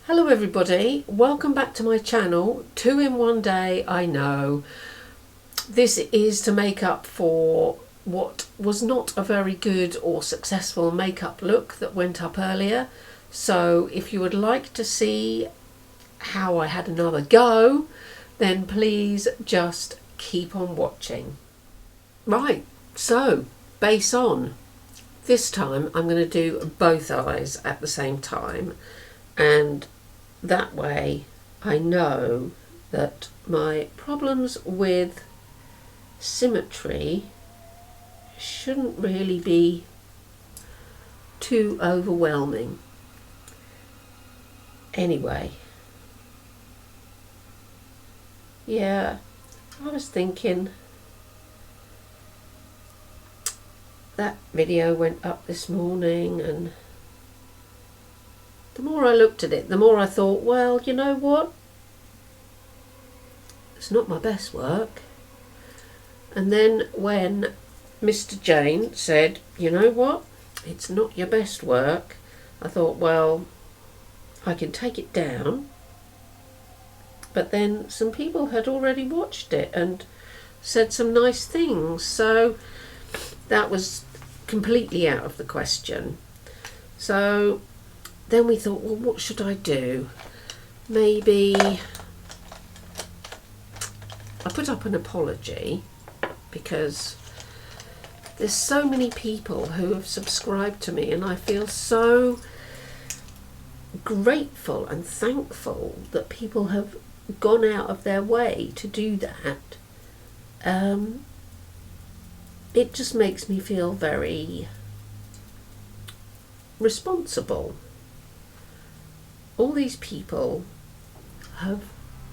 Hello everybody, welcome back to my channel. 2 in 1 day, I know. This is to make up for what was not a very good or successful makeup look that went up earlier. So if you would like to see how I had another go, then please just keep on watching. Right, so base on. This time I'm going to do both eyes at the same time, and that way I know that my problems with symmetry shouldn't really be too overwhelming. Anyway, yeah, I was thinking that video went up this morning, and the more I looked at it, the more I thought, well, you know what? It's not my best work. And then when Mr. Jane said, you know what? It's not your best work, I thought, well, I can take it down. But then some people had already watched it and said some nice things. So that was completely out of the question. So then we thought, well, what should I do? Maybe I put up an apology, because there's so many people who have subscribed to me, and I feel so grateful and thankful that people have gone out of their way to do that. It just makes me feel very responsible. All these people have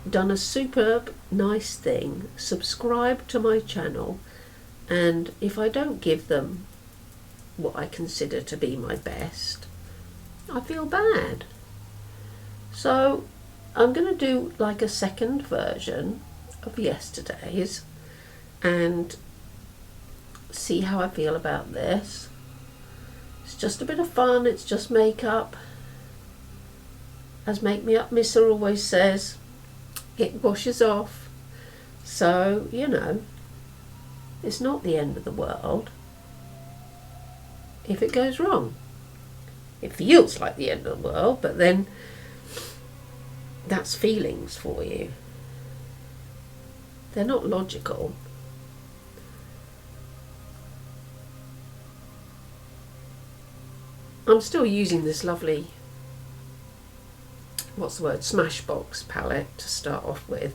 done a superb, nice thing, subscribed to my channel, and if I don't give them what I consider to be my best, I feel bad. So I'm going to do like a second version of yesterday's and see how I feel about this. It's just a bit of fun, it's just makeup. As Make Me Up Misser always says, it washes off. So, you know, it's not the end of the world if it goes wrong. It feels like the end of the world, but then that's feelings for you. They're not logical. I'm still using this lovely, what's the word, Smashbox palette to start off with.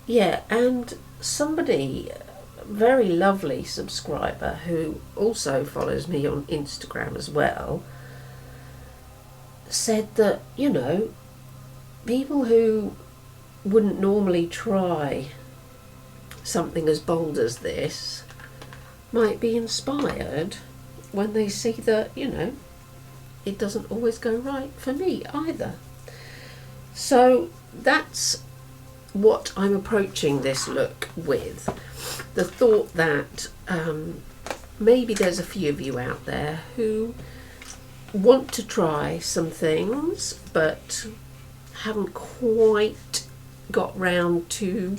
Yeah, and somebody, a very lovely subscriber who also follows me on Instagram as well, said that, you know, people who wouldn't normally try something as bold as this might be inspired when they see that, you know, it doesn't always go right for me either. So that's what I'm approaching this look with. The thought that maybe there's a few of you out there who want to try some things but haven't quite got round to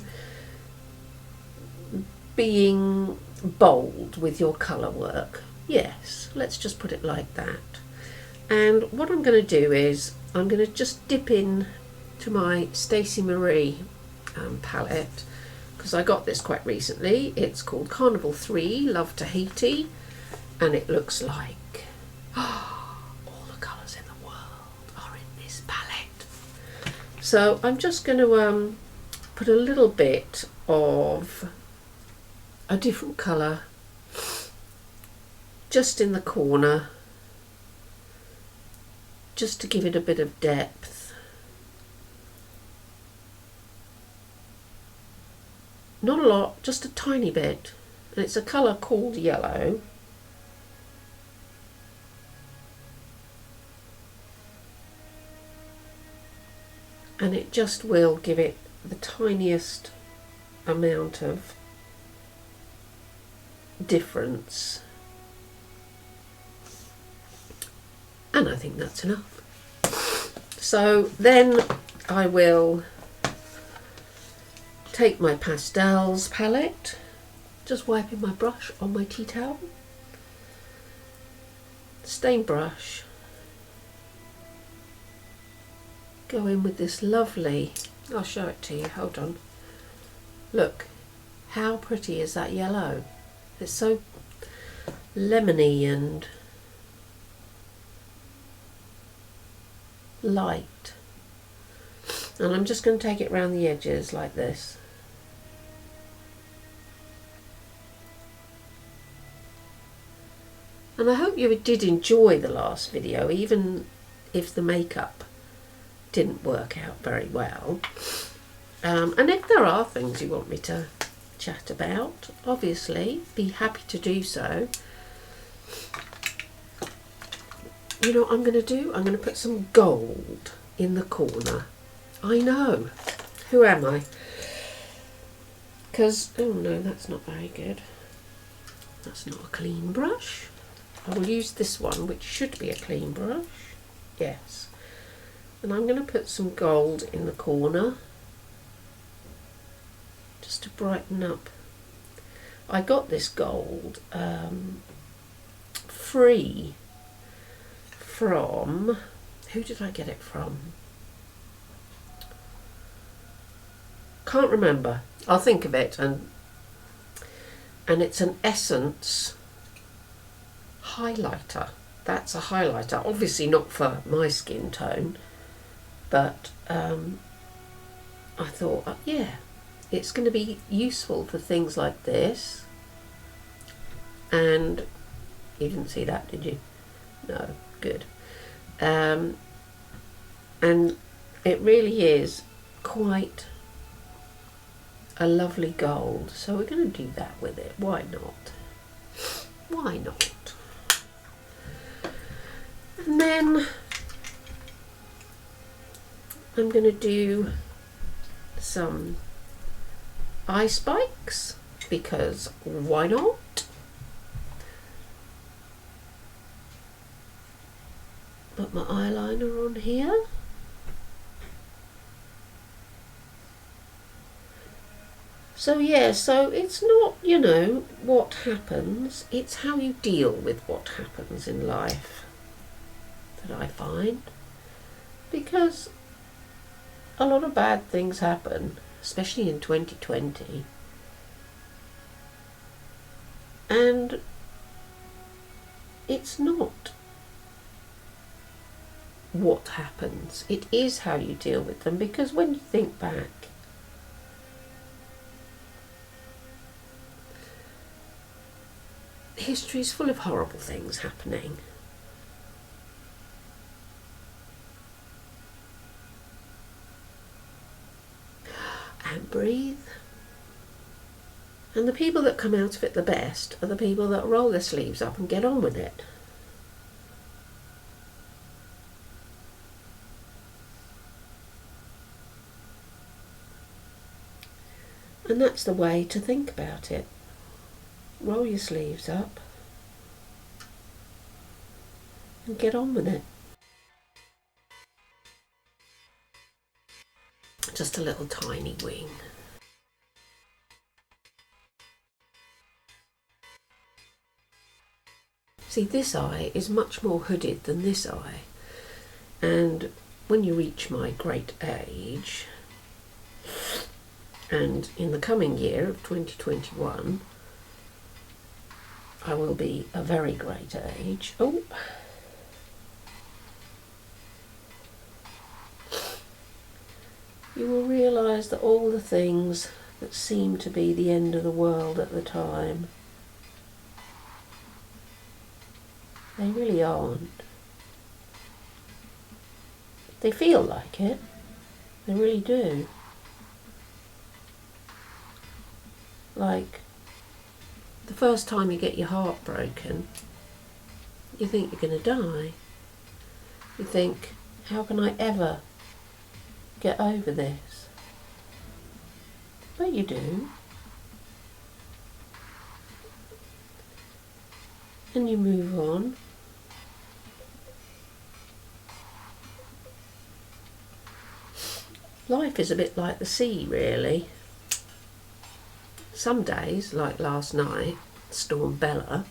being bold with your colour work. Yes, let's just put it like that. And what I'm going to do is I'm going to just dip in to my Stacey Marie palette, because I got this quite recently. It's called Carnival 3 Love Tahiti, and it looks like all the colours in the world are in this palette. So I'm just going to put a little bit of a different colour just in the corner, just to give it a bit of depth. Not a lot, just a tiny bit, and it's a colour called yellow. And it just will give it the tiniest amount of difference And I think that's enough. So then I will take my pastels palette, just wiping my brush on my tea towel, stain brush, go in with this lovely, I'll show it to you, hold on, look, how pretty is that yellow? It's so lemony and light. And I'm just going to take it around the edges like this. And I hope you did enjoy the last video, even if the makeup didn't work out very well. And if there are things you want me to chat about, obviously be happy to do so. You know what I'm going to do? I'm going to put some gold in the corner. I know. Who am I? Because, oh no, that's not very good. That's not a clean brush. I will use this one, which should be a clean brush. Yes. And I'm going to put some gold in the corner, just to brighten up. I got this gold free from, who did I get it from? Can't remember. I'll think of it. And it's an Essence highlighter. That's a highlighter, obviously not for my skin tone, but I thought, yeah, it's going to be useful for things like this. And you didn't see that, did you? No, good. And it really is quite a lovely gold, so we're going to do that with it. Why not? Why not? And then I'm going to do some eye spikes, because why not? Put my eyeliner on here. So yeah, so it's not, you know, what happens, it's how you deal with what happens in life that I find. Because a lot of bad things happen, especially in 2020. And it's not what happens, it is how you deal with them. Because when you think back, history is full of horrible things happening. And breathe. And the people that come out of it the best are the people that roll their sleeves up and get on with it. And that's the way to think about it. Roll your sleeves up and get on with it. Just a little tiny wing. See, this eye is much more hooded than this eye, and when you reach my great age, and in the coming year of 2021, I will be a very great age. Oh, you will realise that all the things that seemed to be the end of the world at the time, they really aren't. They feel like it. They really do. Like, the first time you get your heart broken, you think you're going to die. You think, how can I ever get over this? But you do. And you move on. Life is a bit like the sea, really. Some days, like last night, Storm Bella,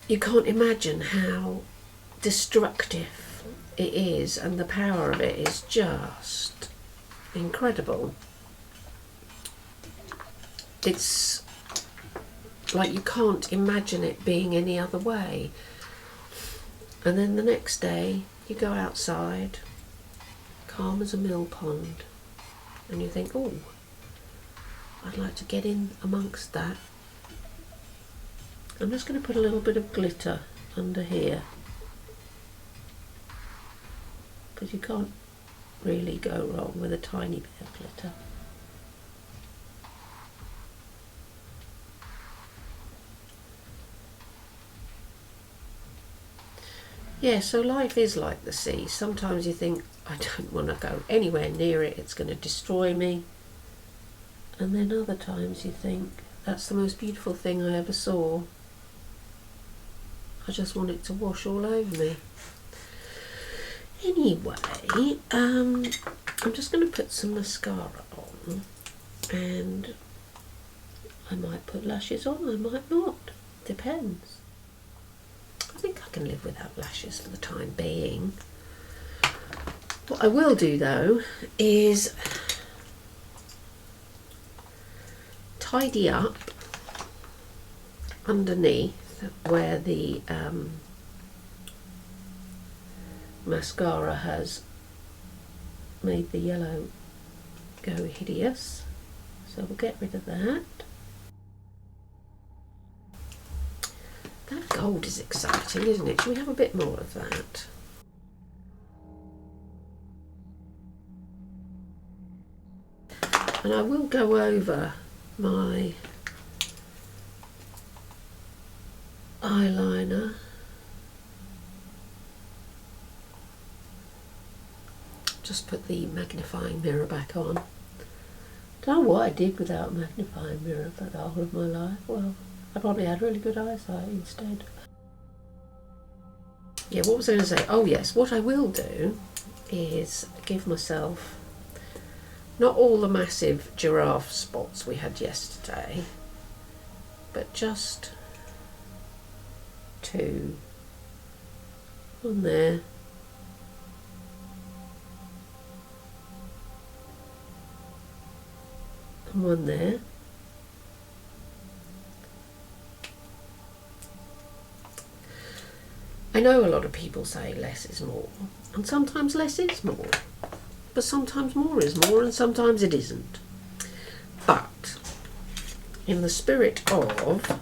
you can't imagine how destructive it is, and the power of it is just incredible. It's like you can't imagine it being any other way. And then the next day you go outside, calm as a mill pond, and you think, oh, I'd like to get in amongst that. I'm just going to put a little bit of glitter under here, because you can't really go wrong with a tiny bit of glitter. Yeah, so life is like the sea. Sometimes you think, I don't want to go anywhere near it, it's going to destroy me. And then other times you think, that's the most beautiful thing I ever saw. I just want it to wash all over me. Anyway, I'm just going to put some mascara on, and I might put lashes on, I might not. Depends. I think I can live without lashes for the time being. What I will do though is tidy up underneath where the mascara has made the yellow go hideous. So we'll get rid of that. That gold is exciting, isn't it? Shall we have a bit more of that? And I will go over my eyeliner. Just put the magnifying mirror back on. Don't know what I did without a magnifying mirror for the whole of my life. Well, I probably had really good eyesight instead. Yeah, what was I going to say? Oh yes, what I will do is give myself not all the massive giraffe spots we had yesterday, but just 2. One there. And one there. I know a lot of people say less is more, and sometimes less is more, but sometimes more is more, and sometimes it isn't. But in the spirit of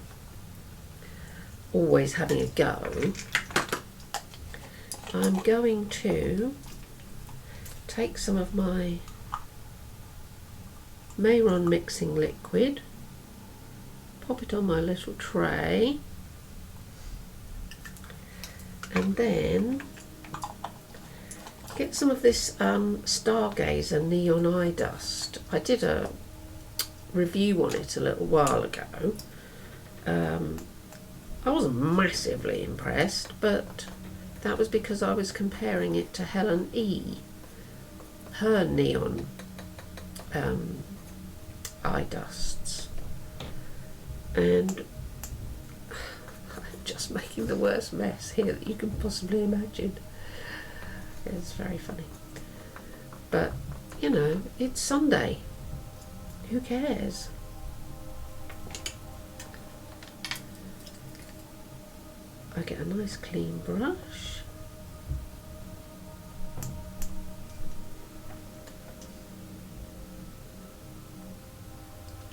always having a go, I'm going to take some of my Mehron mixing liquid, pop it on my little tray, and then get some of this Stargazer neon eye dust. I did a review on it a little while ago. I wasn't massively impressed, but that was because I was comparing it to Helen E, her neon eye dusts, and just making the worst mess here that you can possibly imagine. It's very funny. But, you know, it's Sunday. Who cares? I get a nice clean brush.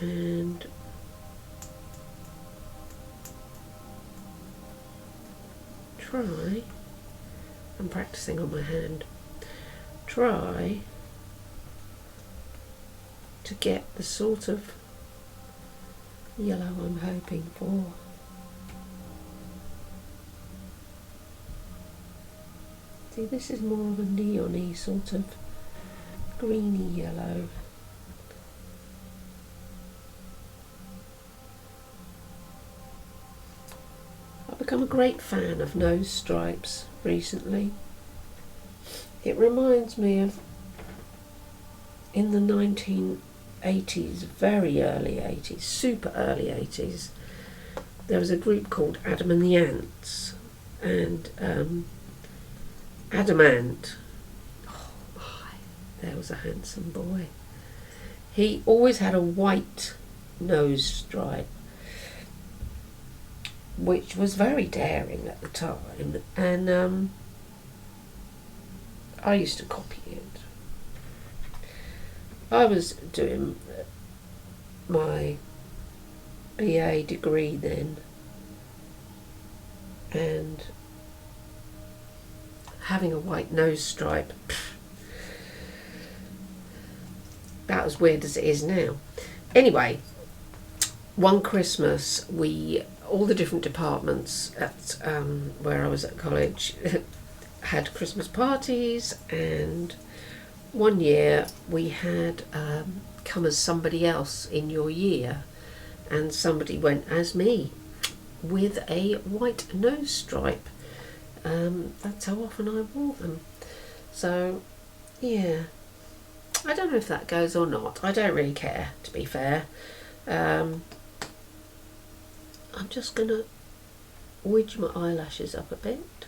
And try, I'm practicing on my hand, try to get the sort of yellow I'm hoping for. See, this is more of a neon-y sort of greeny yellow. I've become a great fan of nose stripes recently. It reminds me of in the 1980s, very early 80s, super early 80s, there was a group called Adam and the Ants, and Adamant, oh my, there was a handsome boy. He always had a white nose stripe, which was very daring at the time, and I used to copy it. I was doing my BA degree then, and having a white nose stripe, about as weird as it is now. Anyway, one Christmas, all the different departments at where I was at college had Christmas parties, and one year we had come as somebody else in your year, and somebody went as me with a white nose stripe. That's how often I wore them. So, yeah. I don't know if that goes or not. I don't really care, to be fair. I'm just going to wedge my eyelashes up a bit.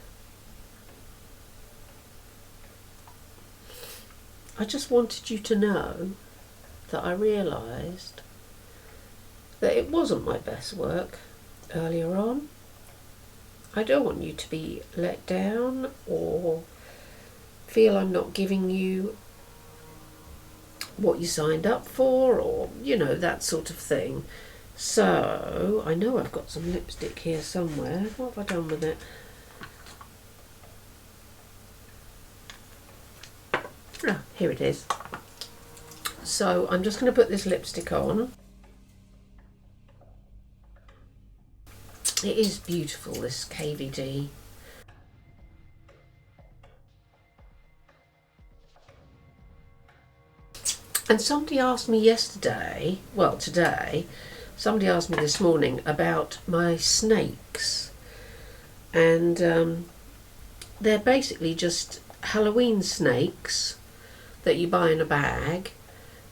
I just wanted you to know that I realised that it wasn't my best work earlier on. I don't want you to be let down or feel I'm not giving you what you signed up for, or, you know, that sort of thing. So, I know I've got some lipstick here somewhere. What have I done with it? Ah, here it is. So, I'm just going to put this lipstick on. It is beautiful, this KVD. And somebody asked me yesterday, well today, somebody asked me this morning about my snakes. And they're basically just Halloween snakes that you buy in a bag,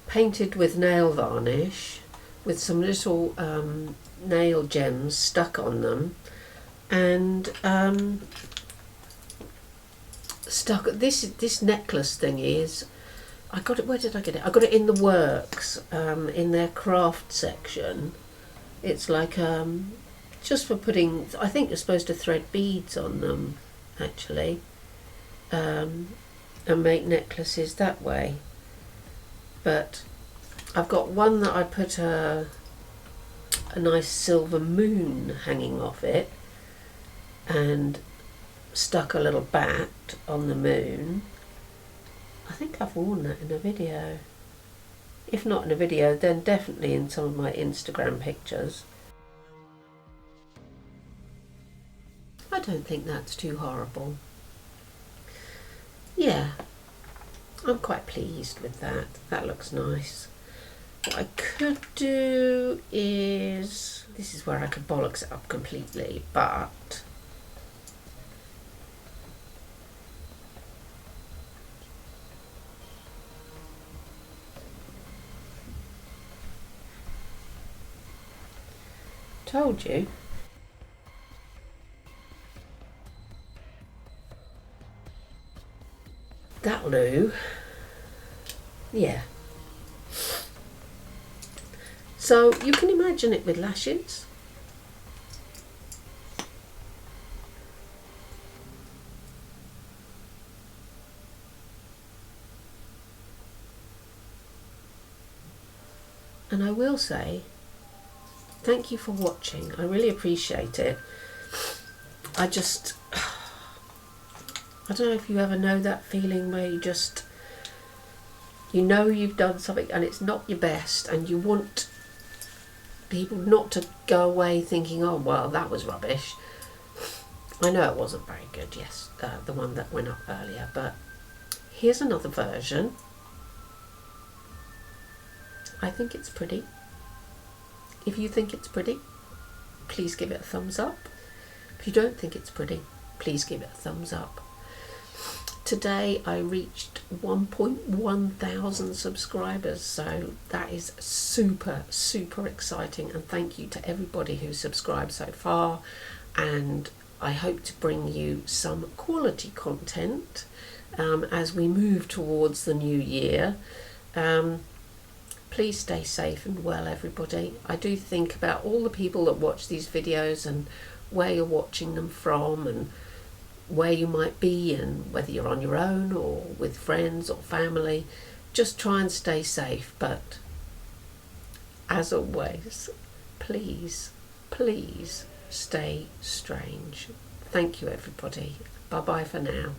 painted with nail varnish, with some little nail gems stuck on them, and stuck. This necklace thing is, I got it. Where did I get it? I got it in the Works, in their craft section. It's like just for putting. I think you're supposed to thread beads on them, actually, and make necklaces that way. But I've got one that I put a nice silver moon hanging off it, and stuck a little bat on the moon. I think I've worn that in a video. If not in a video, then definitely in some of my Instagram pictures. I don't think that's too horrible. Yeah, I'm quite pleased with that. That looks nice. What I could do is, this is where I could bollocks it up completely, but told you. That'll do. Yeah. So you can imagine it with lashes. And I will say, thank you for watching. I really appreciate it. I don't know if you ever know that feeling where you know you've done something and it's not your best, and you want people not to go away thinking, oh well, that was rubbish. I know it wasn't very good, yes, the one that went up earlier, but here's another version. I think it's pretty. If you think it's pretty, please give it a thumbs up. If you don't think it's pretty, please give it a thumbs up. Today I reached 1.1 thousand subscribers, so that is super, super exciting, and thank you to everybody who subscribed so far, and I hope to bring you some quality content as we move towards the new year. Please stay safe and well, everybody. I do think about all the people that watch these videos and where you're watching them from and where you might be and whether you're on your own or with friends or family. Just try and stay safe, but as always, please, please stay strange. Thank you, everybody. Bye bye for now.